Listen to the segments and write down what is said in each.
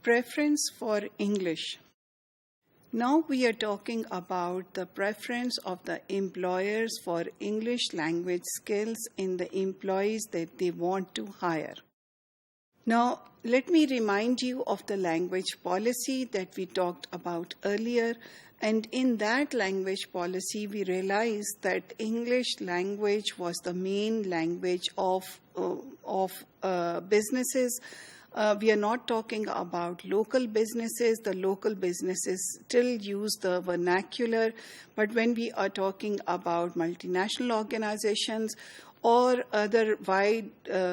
preference for English. Now we are talking about the preference of the employers for English language skills in the employees that they want to hire. Now, let me remind you of the language policy that we talked about earlier. And in that language policy, we realized that English language was the main language of businesses. We are not talking about local businesses. The local businesses still use the vernacular. But when we are talking about multinational organizations or other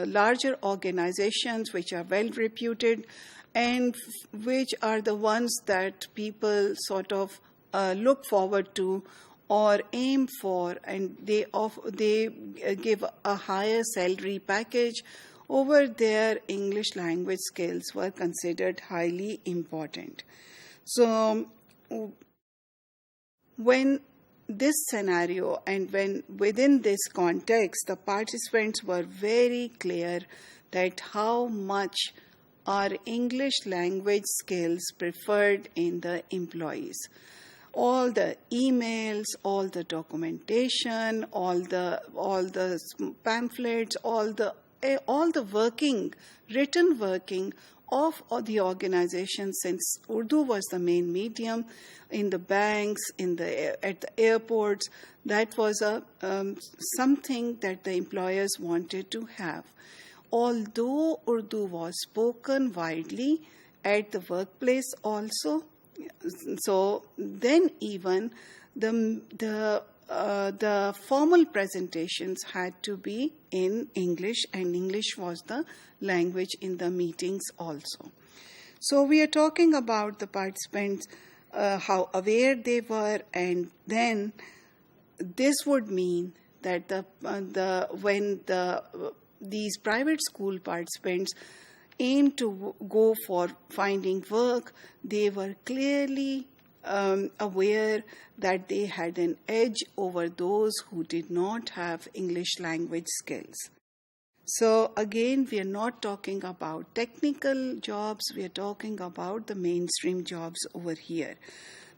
larger organizations which are well reputed and which are the ones that people sort of look forward to or aim for, and they give a higher salary package, over their English language skills were considered highly important. So when this scenario and when within this context, the participants were very clear that how much are English language skills preferred in the employees. All the emails, all the documentation, all the pamphlets, all the written working of the organization, since Urdu was the main medium in the banks, at the airports, that was something that the employers wanted to have. Although Urdu was spoken widely at the workplace also, so then even the formal presentations had to be in English, and English was the language in the meetings also. So we are talking about the participants, how aware they were, and then this would mean that these private school participants aim to go for finding work, they were clearly aware that they had an edge over those who did not have English language skills. So again, we are not talking about technical jobs, we are talking about the mainstream jobs over here.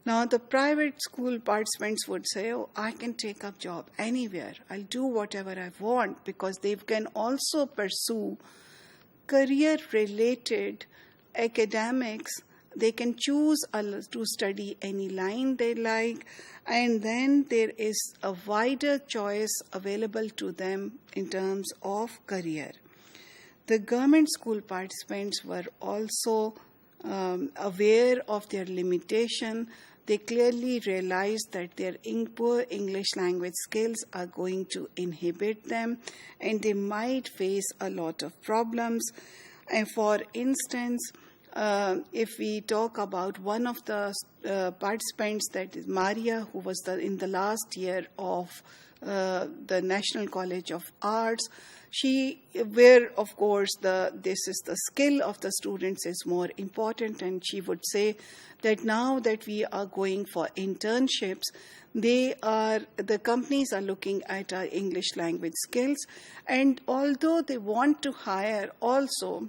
Now, the private school participants would say, oh, I can take up job anywhere. I'll do whatever I want, because they can also pursue career-related academics. They can choose to study any line they like, and then there is a wider choice available to them in terms of career. The government school participants were also aware of their limitation. They clearly realized that their poor English language skills are going to inhibit them, and they might face a lot of problems. And for instance, if we talk about one of the participants, that is Maria, who was in the last year of the National College of Arts, where of course the skill of the students is more important, and she would say that now that we are going for internships, the companies are looking at our English language skills, and although they want to hire also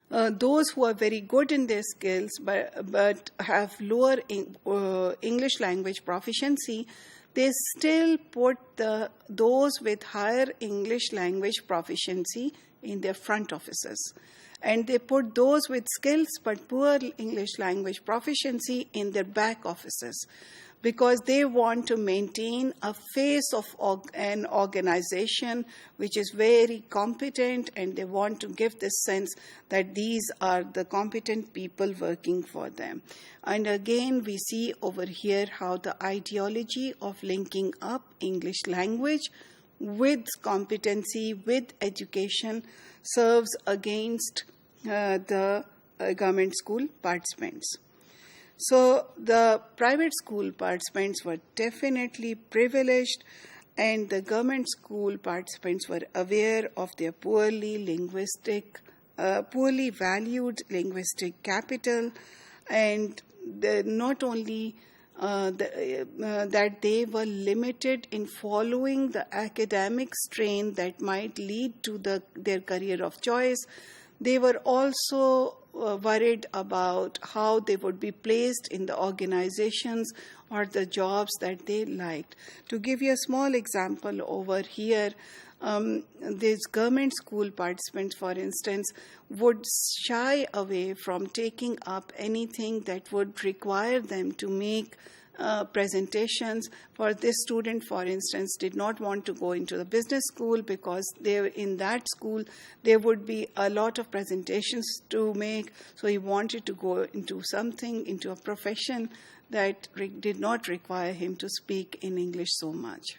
those who are very good in their skills but have lower English language proficiency, they still put those with higher English language proficiency in their front offices. And they put those with skills but poor English language proficiency in their back offices, because they want to maintain a face of an organization which is very competent, and they want to give this sense that these are the competent people working for them. And again, we see over here how the ideology of linking up English language with competency, with education, serves against the government school participants. So the private school participants were definitely privileged, and the government school participants were aware of their poorly valued linguistic capital, and not only that they were limited in following the academic strain that might lead to their career of choice, they were also worried about how they would be placed in the organizations or the jobs that they liked. To give you a small example over here, these government school participants, for instance, would shy away from taking up anything that would require them to make presentations. For this student, for instance, did not want to go into the business school because in that school there would be a lot of presentations to make. So he wanted to go into a profession that did not require him to speak in English so much.